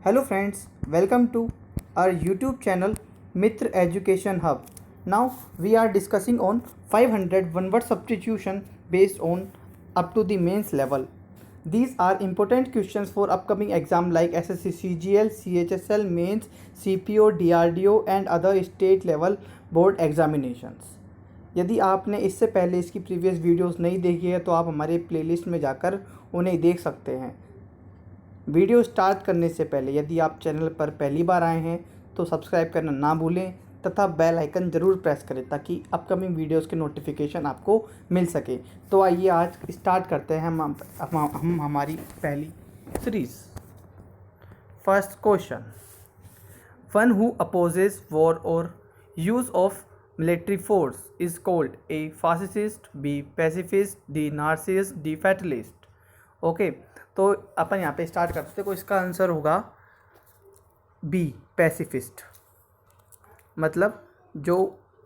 Hello friends, welcome to our YouTube channel Mitra Education Hub. Now we are discussing on 500 one-word substitution based on up to the mains level. These are important questions for upcoming exam like SSC CGL, CHSL, mains, CPO, DRDO and other state level board examinations. यदि आपने इससे पहले इसकी previous videos नहीं देखी है तो आप हमारे प्लेलिस्ट में जाकर उन्हें देख सकते हैं। वीडियो स्टार्ट करने से पहले यदि आप चैनल पर पहली बार आए हैं तो सब्सक्राइब करना ना भूलें तथा बेल आइकन ज़रूर प्रेस करें ताकि अपकमिंग वीडियोस के नोटिफिकेशन आपको मिल सके। तो आइए आज स्टार्ट करते हैं हम हमारी पहली series. First question, one who opposes war or use of military force is called A fascist, B pacifist, D narcissist, D fatalist. Okay, तो अपन यहाँ पे स्टार्ट करते हैं। तो इसका आंसर होगा बी पैसिफिस्ट, मतलब जो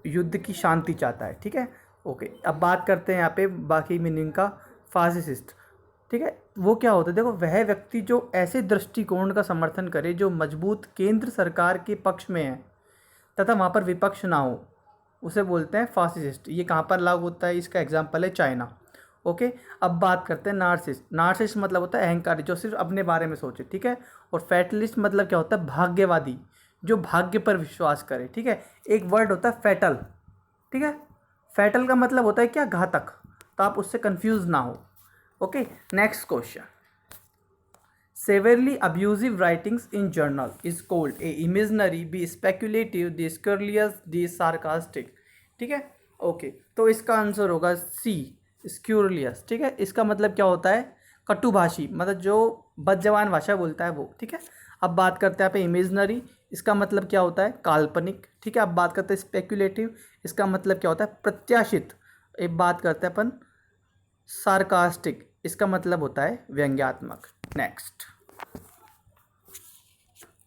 युद्ध की शांति चाहता है। ठीक है, ओके। अब बात करते हैं यहाँ पे बाकी मीनिंग का। फासिस्ट, ठीक है, वो क्या होता है? देखो, वह व्यक्ति जो ऐसे दृष्टिकोण का समर्थन करे जो मजबूत केंद्र सरकार के पक्ष में है तथा वहाँ पर विपक्ष ना हो, उसे बोलते हैं फासिस्ट। ये कहाँ पर लागू होता है? इसका एग्जाम्पल है चाइना। ओके, अब बात करते हैं नार्सिसिस्ट। नार्सिसिस्ट मतलब होता है अहंकारी, जो सिर्फ अपने बारे में सोचे। ठीक है, और फैटलिस्ट मतलब क्या होता है? भाग्यवादी, जो भाग्य पर विश्वास करे। ठीक है, एक वर्ड होता है फैटल। ठीक है, फैटल का मतलब होता है क्या? घातक। तो आप उससे कंफ्यूज ना हो। Okay, next question, severely abusive writings in journal is called a imaginary, b speculative, d scurrilous, d sarcastic। ठीक है, ओके, तो इसका आंसर होगा सी स्क्यूरियस। ठीक है, इसका मतलब क्या होता है? कटुभाषी, मतलब जो बदजबान भाषा बोलता है वो। ठीक है, अब बात करते हैं यहाँ पे इमेजनरी, इसका मतलब क्या होता है? काल्पनिक। ठीक है, अब बात करते हैं स्पेक्युलेटिव, इसका मतलब क्या होता है? प्रत्याशित। एक बात करते हैं अपन सार्कास्टिक, इसका मतलब होता है व्यंग्यात्मक। नेक्स्ट,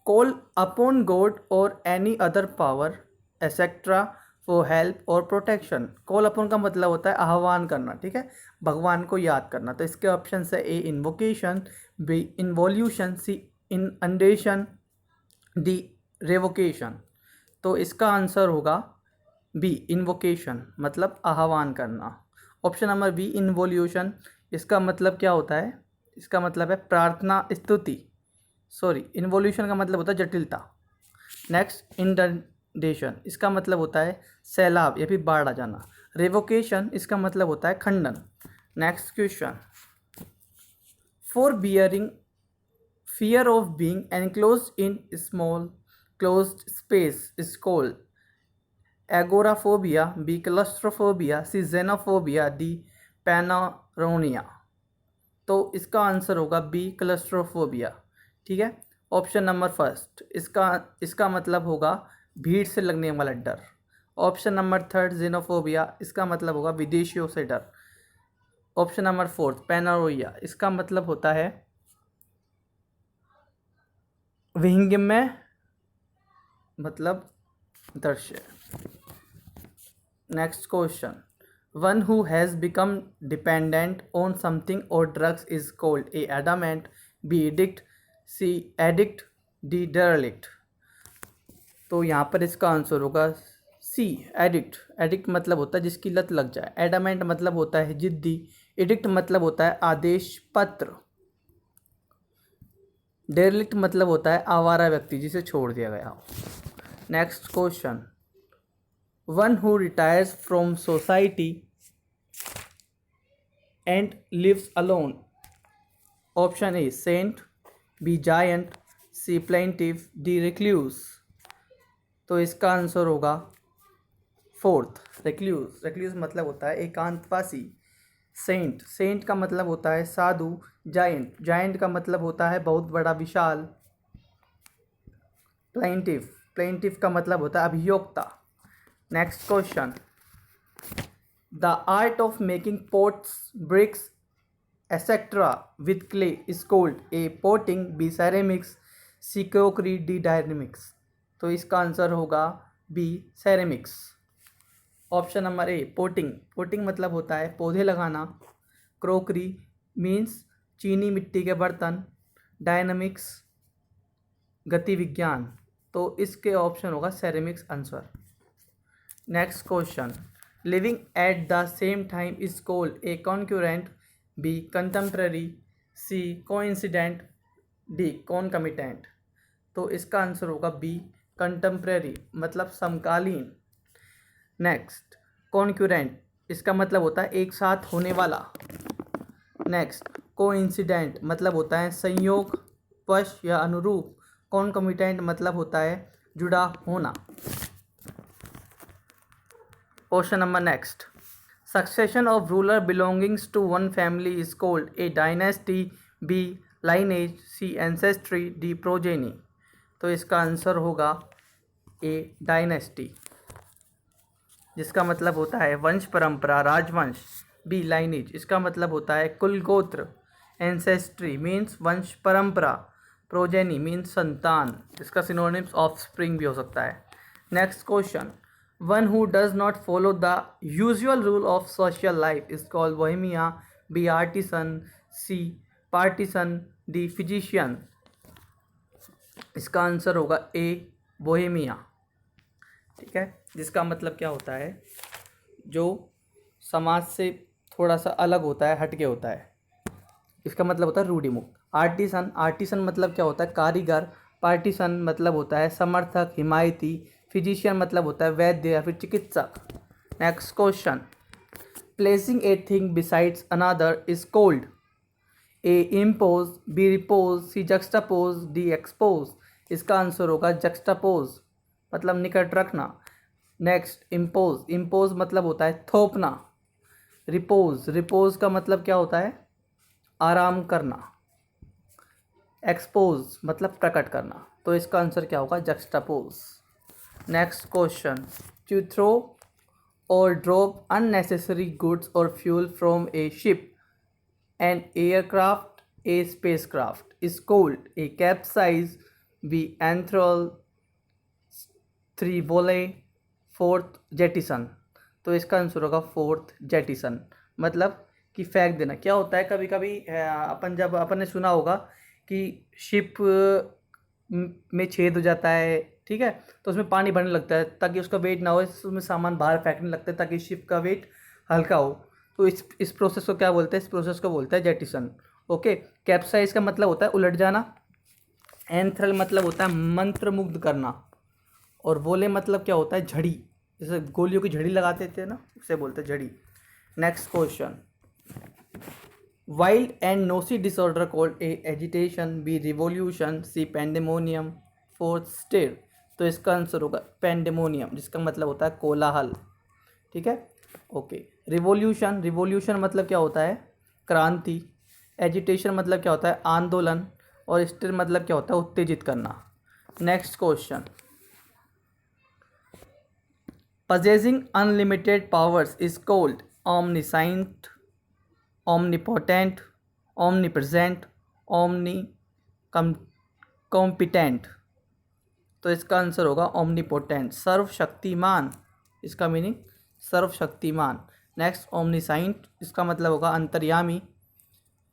कॉल अपॉन गॉड और any other power etcetera for help और प्रोटेक्शन। कॉल अपॉन का मतलब होता है आह्वान करना। ठीक है, भगवान को याद करना। तो इसके ऑप्शन है ए इन्वोकेशन, बी इन्वोल्यूशन, सी इनंडेशन, डी रेवोकेशन। तो इसका आंसर होगा बी इन्वोकेशन, मतलब आह्वान करना। ऑप्शन नंबर बी इन्वोल्यूशन, इसका मतलब क्या होता है? इसका मतलब है प्रार्थना, स्तुति। सॉरी, इन्वोल्यूशन का मतलब होता है जटिलता। नेक्स्ट, इंडंडेशन, इसका मतलब होता है सैलाब या फिर बाढ़ आ जाना। रेवोकेशन, इसका मतलब होता है खंडन। Next question, for bearing fear of being enclosed in small closed space is called agoraphobia, b claustrophobia, c xenophobia, d paranoia। तो इसका आंसर होगा बी क्लस्ट्रोफोबिया। ठीक है, ऑप्शन नंबर फर्स्ट, इसका मतलब होगा भीड़ से लगने वाला डर। ऑप्शन नंबर थर्ड जेनोफोबिया, इसका मतलब होगा विदेशियों से डर। ऑप्शन नंबर फोर्थ पैनारोइया, इसका मतलब होता है विहंगम्य, मतलब दृश्य। Next question, one who has become dependent on something or drugs is called A adamant, B addict, C addict, D derelict. तो यहाँ पर इसका आंसर होगा सी एडिक्ट। एडिक्ट मतलब होता है जिसकी लत लग जाए। एडामेंट मतलब होता है जिद्दी। एडिक्ट मतलब होता है आदेश पत्र। डेरेलिक्ट मतलब होता है आवारा व्यक्ति जिसे छोड़ दिया गया हो। Next question, one who retires from society and lives alone. Option A saint, B giant, C plaintive, D recluse. तो इसका आंसर होगा फोर्थ रिक्ल्यूज। रिक्ल्यूज मतलब होता है एकांतवासी। सेंट, सेंट का मतलब होता है साधु। जायंट, जायंट का मतलब होता है बहुत बड़ा, विशाल। प्लेंटिव, प्लेंटिव का मतलब होता है अभियोक्ता। Next question, the art of making pots, bricks etcetera with clay is called A potting, B ceramics, C crockery, D dynamics. तो इसका आंसर होगा B ceramics. Option number A potting, potting मतलब होता है पौधे लगाना। क्रोकरी मीन्स चीनी मिट्टी के बर्तन। डायनामिक्स गति विज्ञान, तो इसके ऑप्शन होगा ceramics answer. Next question, living at the same time is called A concurrent, B contemporary, C coincident, D concomitant. तो इसका आंसर होगा बी कंटेम्प्रेरी, मतलब समकालीन। नेक्स्ट, कॉन्क्यूरेंट, इसका मतलब होता है एक साथ होने वाला। नेक्स्ट, कोइंसिडेंट मतलब होता है संयोग वश या अनुरूप। कॉन्कमिटेंट मतलब होता है जुड़ा होना। Question number next, succession of ruler belongings to one family is called A dynasty, B lineage, C ancestry, D progeny. तो इसका आंसर होगा ए डायनेस्टी, जिसका मतलब होता है वंश परंपरा, राजवंश। बी लाइनेज, इसका मतलब होता है कुल गोत्र। एंसेस्ट्री मीन्स वंश परंपरा। प्रोजेनी मीन्स संतान, इसका सिनोनिम्स ऑफस्प्रिंग भी हो सकता है। Next question, one who does not follow the usual rule of social life is called bohemia, B artisan, C partisan, D physician. इसका आंसर होगा ए बोहेमिया, ठीक है, जिसका मतलब क्या होता है, जो समाज से थोड़ा सा अलग होता है, हटके होता है। इसका मतलब होता है रूढ़िमुक्त। आर्टिसन, आर्टिसन मतलब क्या होता है, कारीगर। पार्टिसन मतलब होता है समर्थक, हिमायती। फिजिशियन मतलब होता है वैद्य या फिर चिकित्सक। Next question, placing a thing besides another is called A impose, B repose, C juxtapose, D expose. इसका आंसर होगा जक्स्टापोज, मतलब निकट रखना। नेक्स्ट, इम्पोज, इम्पोज मतलब होता है थोपना। रिपोज, रिपोज का मतलब क्या होता है, आराम करना। एक्सपोज मतलब प्रकट करना। तो इसका आंसर क्या होगा, juxtapose. Next question, to throw or drop unnecessary goods or fuel from a ship, an aircraft, a spacecraft is called A capsize, B enthral, three volley, fourth jettison. तो इसका आंसर होगा फोर्थ जेटिसन, मतलब कि फेंक देना। क्या होता है, कभी कभी अपन ने सुना होगा कि शिप में छेद हो जाता है, ठीक है, तो उसमें पानी भरने लगता है ताकि उसका वेट ना हो, उसमें सामान बाहर फेंकने लगता है ताकि शिप का वेट हल्का हो। तो इस प्रोसेस को क्या बोलते हैं, इस प्रोसेस को बोलते हैं जेटिसन। ओके, कैप्साइज का मतलब होता है उलट जाना। एंथ्रल मतलब होता है मंत्रमुग्ध करना। और वोले मतलब क्या होता है, झड़ी, जैसे गोलियों की झड़ी लगाते थे ना, उसे बोलते हैं झड़ी। Next question, wild and noisy disorder called A agitation, B revolution, C pandemonium, fourth stir. तो इसका आंसर होगा पेंडेमोनियम, जिसका मतलब होता है कोलाहल, ठीक है। ओके, रिवोल्यूशन, रिवोल्यूशन मतलब क्या होता है, क्रांति। एजिटेशन मतलब क्या होता है, आंदोलन। और स्टेर मतलब क्या होता है, उत्तेजित करना। Next question, possessing unlimited powers is called omniscient, omnipotent, omnipresent, omnicompetent। तो इसका आंसर होगा omnipotent, सर्वशक्तिमान, इसका मीनिंग सर्वशक्तिमान। नेक्स्ट, omniscient, इसका मतलब होगा अंतर्यामी।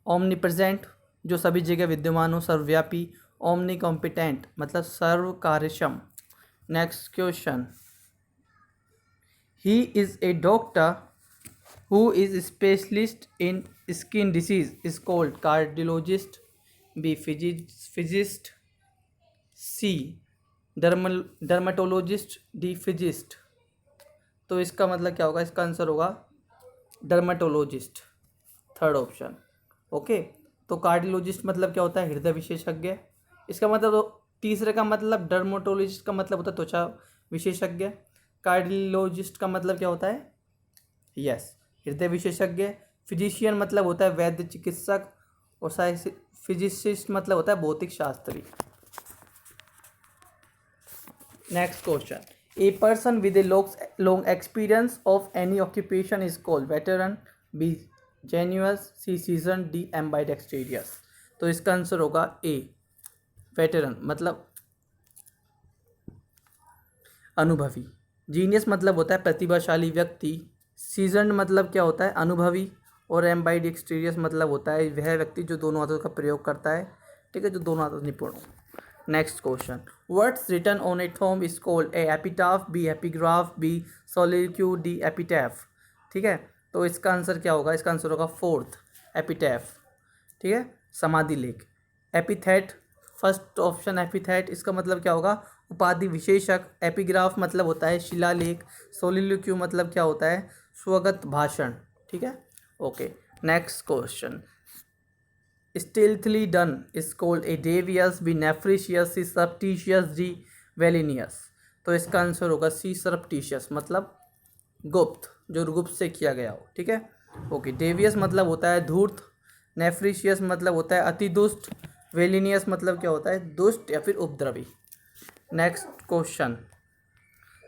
omnipresent, जो सभी जगह विद्यमान हो, सर्वव्यापी। omnicompetent मतलब सर्व कार्यक्षम। Next question, he is a doctor who is a specialist in skin disease is called cardiologist, b physicist, c dermatologist, d physicist। तो इसका मतलब क्या होगा, इसका आंसर होगा डर्मेटोलॉजिस्ट, थर्ड ऑप्शन। ओके, तो कार्डियोलॉजिस्ट मतलब क्या होता है, हृदय विशेषज्ञ। इसका मतलब तो तीसरे का मतलब डर्मेटोलॉजिस्ट का मतलब होता है त्वचा विशेषज्ञ। कार्डियोलॉजिस्ट का मतलब क्या होता है, यस, हृदय विशेषज्ञ। फिजिशियन मतलब होता है वैद्य चिकित्सक। और फिजिसिस्ट मतलब होता है भौतिक शास्त्री। Next question, a person with a long experience of any occupation is called veteran, B genius, C season, D ambidextrous. तो इसका आंसर होगा ए वेटरन, मतलब अनुभवी। जीनियस मतलब होता है प्रतिभाशाली व्यक्ति। सीजन्ड मतलब क्या होता है, अनुभवी। और एम्बाइडेक्सटीरियस मतलब होता है वह व्यक्ति जो दोनों हाथों का प्रयोग करता है, ठीक है, जो दोनों हाथों से निपुण हो। Next question, words written on a tomb is called A epitaph, B epigraph, B soliloquy, D epitaph. ठीक है, तो इसका आंसर क्या होगा? इसका आंसर होगा फोर्थ, एपिटैफ। ठीक है, समाधि लेख। एपिथेट, फर्स्ट ऑप्शन एपिथेट, इसका मतलब क्या होगा? उपाधि विशेषक। एपिग्राफ मतलब होता है शिलालेख। सोलिलोक्यू मतलब क्या होता है? स्वगत भाषण। ठीक है, okay. Next question, stealthily done is called a devious, b nefarious, c surreptitious, d villainous। तो इसका आंसर होगा सी सरप्टिशियस, मतलब गुप्त, जो गुप्त से किया गया हो। ठीक है, ओके। डेवियस मतलब होता है धूर्त, नेफ्रिशियस मतलब होता है अति दुष्ट, वेलिनियस मतलब क्या होता है? दुष्ट या फिर उपद्रवी। Next question,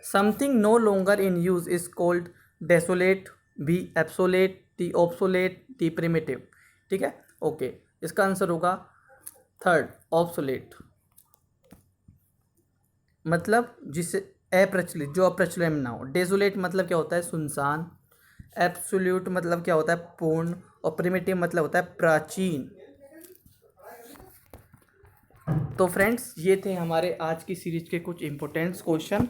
something no longer in use is called desolate, B absolute, D obsolete, D primitive. ठीक है, ओके। इसका आंसर होगा थर्ड, ऑब्सोलेट, मतलब जिसे अप्रचलित, जो अप्रचलित में ना हो। डेसोलेट मतलब क्या होता है? सुनसान। एब्सोल्यूट मतलब क्या होता है? पूर्ण। और प्रिमिटिव मतलब होता है प्राचीन। तो फ्रेंड्स, ये थे हमारे आज की सीरीज के कुछ इंपॉर्टेंट क्वेश्चन।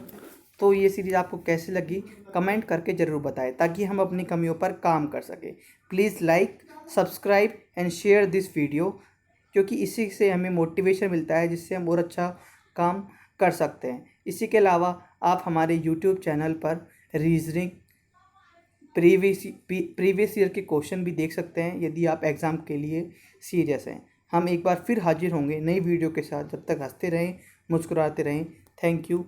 तो ये सीरीज आपको कैसी लगी कमेंट करके ज़रूर बताएं, ताकि हम अपनी कमियों पर काम कर सकें। Please like, subscribe and share this video, क्योंकि इसी से हमें मोटिवेशन मिलता है, जिससे हम और अच्छा काम कर सकते हैं। इसी के अलावा आप हमारे यूट्यूब चैनल पर रीजनिंग, प्रीवियस ईयर के क्वेश्चन भी देख सकते हैं, यदि आप एग्ज़ाम के लिए सीरियस हैं। हम एक बार फिर हाजिर होंगे नई वीडियो के साथ। जब तक हंसते रहें, मुस्कुराते रहें। Thank you.